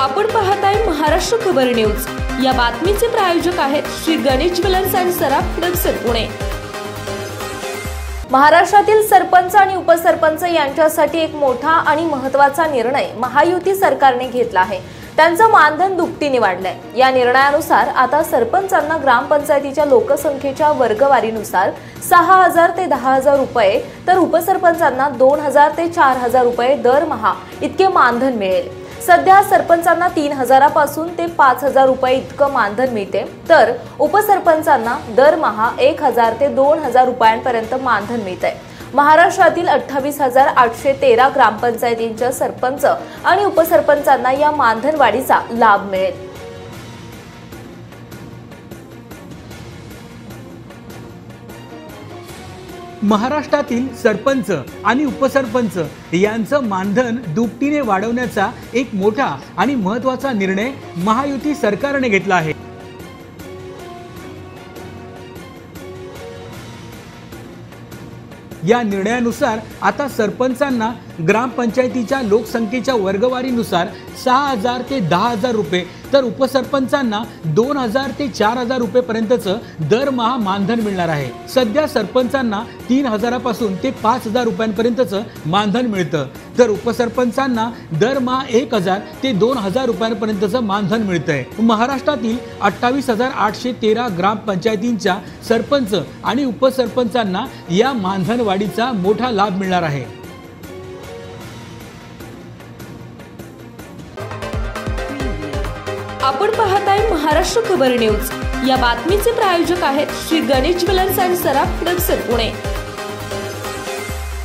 आपण पाहताय महाराष्ट्र खबर न्यूज। या बातमीचे प्रायोजक आहेत Shri Ganesh jewellers and Saraf products Pune. महाराष्ट्रातील सरपंच आणि उपसरपंच यांच्यासाठी एक मोठा आणि महत्त्वाचा निर्णय महायुती सरकारने घेतला आहे। त्यांचं मानधन दुपटीने वाढलंय। या निर्णयानुसार आता सरपंचांना ग्रामपंचायतीच्या लोकसंख्येच्या वर्गवारीनुसार 6,000 ते 10,000 रुपये तर उपसरपंचांना 2,000 ते 4,000 रुपये दरमहा इतके मानधन मिळेल। सध्या सरपंचांना 3,000 पासून ते 5,000 रुपये इतकं मानधन मिळते, तर उपसरपंचांना दरमहा 1,000 ते 2,000 रुपयांपर्यंत मानधन मिळते। महाराष्ट्रातील 28,813 ग्रामपंचायतींच्या सरपंच आणि उपसरपंचांना या मानधन वाढीचा लाभ मिळेल। महाराष्ट्रातील सरपंच आणि उपसरपंच यांचं मानधन दुपटीने वाढवण्याचा एक मोठा आणि महत्त्वाचा निर्णय महायुती सरकारने घेतला आहे। या निर्णयानुसार आता सरपंचांना ग्रामपंचायतीच्या लोकसंख्येच्या वर्गवारीनुसार 6,000 ते 10,000 रुपये तर उपसरपंचांना 2,000 ते 4,000 रुपये पर्यंतचं दरमहा मानधन मिळणार आहे। सध्या सरपंचांना 3,000 पासून ते 5,000 रुपयांपर्यंतचं मानधन मिळतं, तर उपसरपंचांना दरमहा 1,000 ते 2,000 रुपयांपर्यंतचं मानधन मिळतंय। महाराष्ट्रातील 28,813 ग्रामपंचायतींच्या सरपंच आणि उपसरपंचांना या मानधन वाढीचा मोठा लाभ मिळणार आहे। आपण पाहताय महाराष्ट्र खबर न्यूज। या बातमीचे प्रायोजक आहेत Shri Ganesh jewellers and Saraf products Pune.